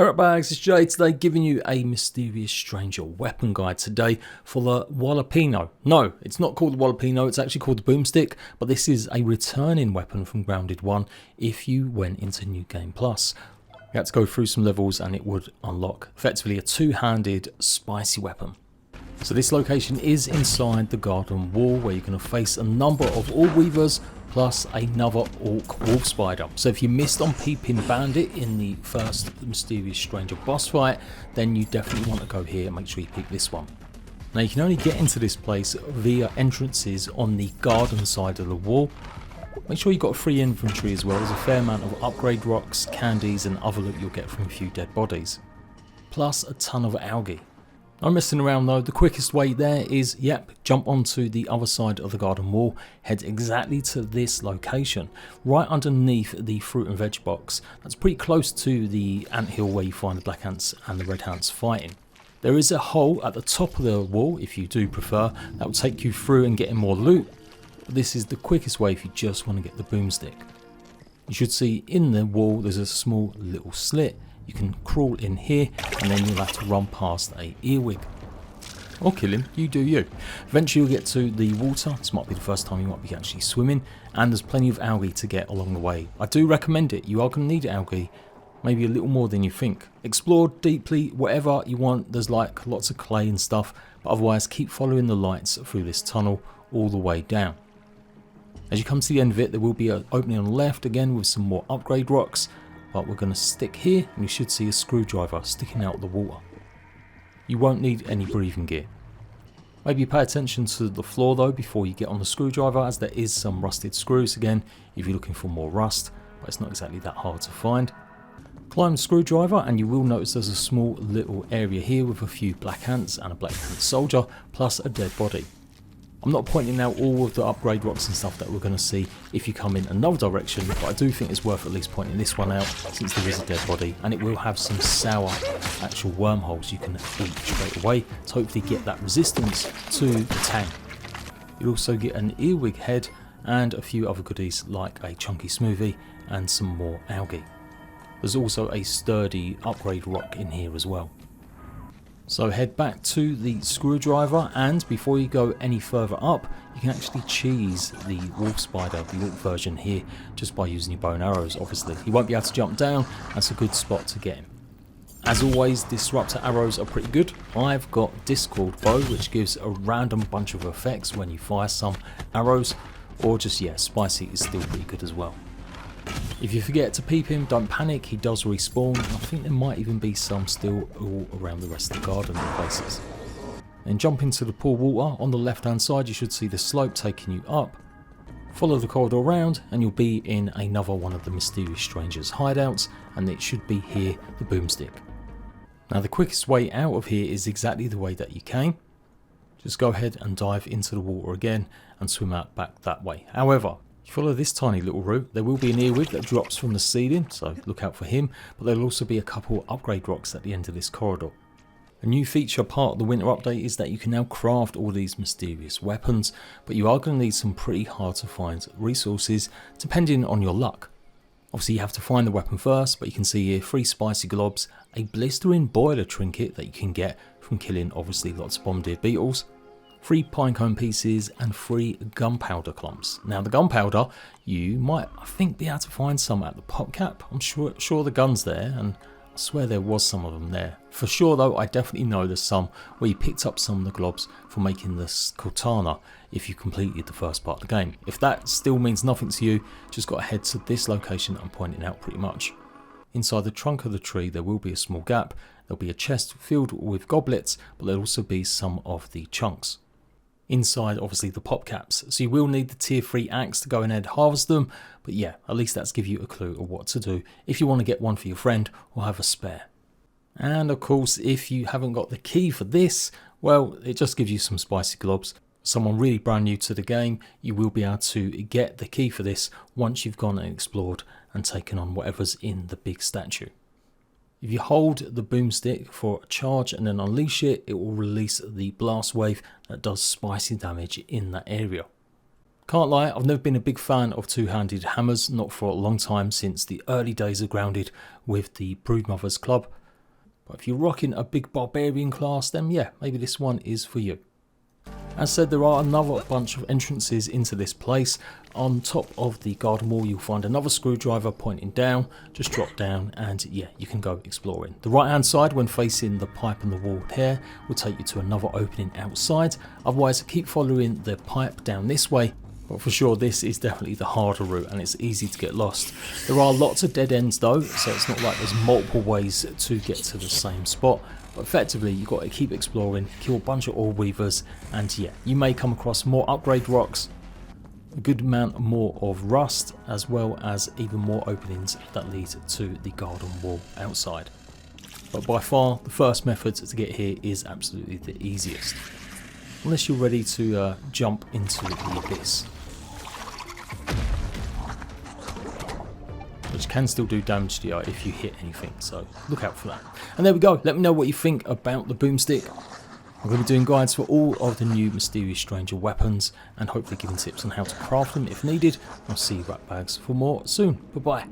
Alright bags, it's Jade today giving you a mysterious stranger weapon guide today for the Jalapeno. No, it's not called the Jalapeno, it's actually called the boomstick, but this is a returning weapon from Grounded 1 if you went into New Game Plus. You had to go through some levels and it would unlock effectively a two-handed spicy weapon. So this location is inside the garden wall where you're going to face a number of Orc Weavers plus another Orc Wolf Spider. So if you missed on Peeping Bandit in the first Mysterious Stranger boss fight, then you definitely want to go here and make sure you pick this one. Now you can only get into this place via entrances on the garden side of the wall. Make sure you've got free inventory as well. There's a fair amount of upgrade rocks, candies and other loot you'll get from a few dead bodies. Plus a ton of algae. I'm messing around though, the quickest way there is, jump onto the other side of the garden wall, head exactly to this location, right underneath the fruit and veg box. That's pretty close to the anthill where you find the black ants and the red ants fighting. There is a hole at the top of the wall, if you do prefer, that will take you through and getting more loot. But this is the quickest way if you just want to get the boomstick. You should see in the wall there's a small little slit. You can crawl in here and then you'll have to run past a earwig. Or kill him, you do you. Eventually you'll get to the water. This might be the first time you might be actually swimming, and there's plenty of algae to get along the way. I do recommend it, you are going to need algae, maybe a little more than you think. Explore deeply, whatever you want, there's like lots of clay and stuff, but otherwise keep following the lights through this tunnel all the way down. As you come to the end of it, there will be an opening on the left again with some more upgrade rocks. But we're going to stick here and you should see a screwdriver sticking out of the water. You won't need any breathing gear. Maybe pay attention to the floor though before you get on the screwdriver, as there is some rusted screws again if you're looking for more rust, but it's not exactly that hard to find. Climb the screwdriver and you will notice there's a small little area here with a few black ants and a black ant soldier plus a dead body. I'm not pointing out all of the upgrade rocks and stuff that we're going to see if you come in another direction, but I do think it's worth at least pointing this one out since there is a dead body and it will have some sour actual wormholes you can eat straight away to hopefully get that resistance to the tang. You'll also get an earwig head and a few other goodies like a chunky smoothie and some more algae. There's also a sturdy upgrade rock in here as well. So head back to the screwdriver, and before you go any further up, you can actually cheese the wolf spider, the Orc version here, just by using your bow and arrows obviously. He won't be able to jump down, that's a good spot to get him. As always, disruptor arrows are pretty good. I've got Discord bow, which gives a random bunch of effects when you fire some arrows, or just spicy is still pretty good as well. If you forget to peep him, don't panic, he does respawn. I think there might even be some still all around the rest of the garden places. Then jump into the pool water. On the left hand side you should see the slope taking you up. Follow the corridor around and you'll be in another one of the Mysterious Strangers hideouts, and it should be here, the boomstick. Now the quickest way out of here is exactly the way that you came. Just go ahead and dive into the water again and swim out back that way. However, if you follow this tiny little route, there will be an earwig that drops from the ceiling, so look out for him, but there'll also be a couple upgrade rocks at the end of this corridor. A new feature part of the winter update is that you can now craft all these mysterious weapons, but you are going to need some pretty hard to find resources depending on your luck. Obviously you have to find the weapon first, but you can see here 3 spicy globs, a blistering boiler trinket that you can get from killing obviously lots of bombardier beetles, 3 pinecone pieces and 3 gunpowder clumps. Now the gunpowder, you might, I think, be able to find some at the pop cap. I'm sure the gun's there, and I swear there was some of them there. For sure though, I definitely know there's some where you picked up some of the globs for making this katana if you completed the first part of the game. If that still means nothing to you, just got to head to this location I'm pointing out pretty much. Inside the trunk of the tree there will be a small gap. There'll be a chest filled with goblets, but there'll also be some of the chunks. Inside obviously the pop caps, so you will need the tier 3 axe to go ahead and harvest them, but yeah, at least that's give you a clue of what to do if you want to get one for your friend or have a spare. And of course, if you haven't got the key for this, well, it just gives you some spicy globs. Someone really brand new to the game, you will be able to get the key for this once you've gone and explored and taken on whatever's in the big statue. If you hold the boomstick for a charge and then unleash it, it will release the blast wave that does spicy damage in that area. Can't lie, I've never been a big fan of two-handed hammers, not for a long time, since the early days of Grounded with the Broodmothers Club. But if you're rocking a big barbarian class, then yeah, maybe this one is for you. As said, there are another bunch of entrances into this place. On top of the garden wall, you'll find another screwdriver pointing down. Just drop down and yeah, you can go exploring. The right hand side, when facing the pipe and the wall here, will take you to another opening outside. Otherwise, keep following the pipe down this way. But for sure, this is definitely the harder route and it's easy to get lost. There are lots of dead ends though, so it's not like there's multiple ways to get to the same spot. But effectively, you've got to keep exploring, kill a bunch of ore weavers, and yeah, you may come across more upgrade rocks, a good amount more of rust, as well as even more openings that lead to the garden wall outside. But by far, the first method to get here is absolutely the easiest. Unless you're ready to jump into the abyss, which can still do damage to you if you hit anything, so look out for that. And there we go. Let me know what you think about the boomstick. I'm going to be doing guides for all of the new Mysterious Stranger weapons and hopefully giving tips on how to craft them if needed. I'll see you rat bags for more soon. Bye bye.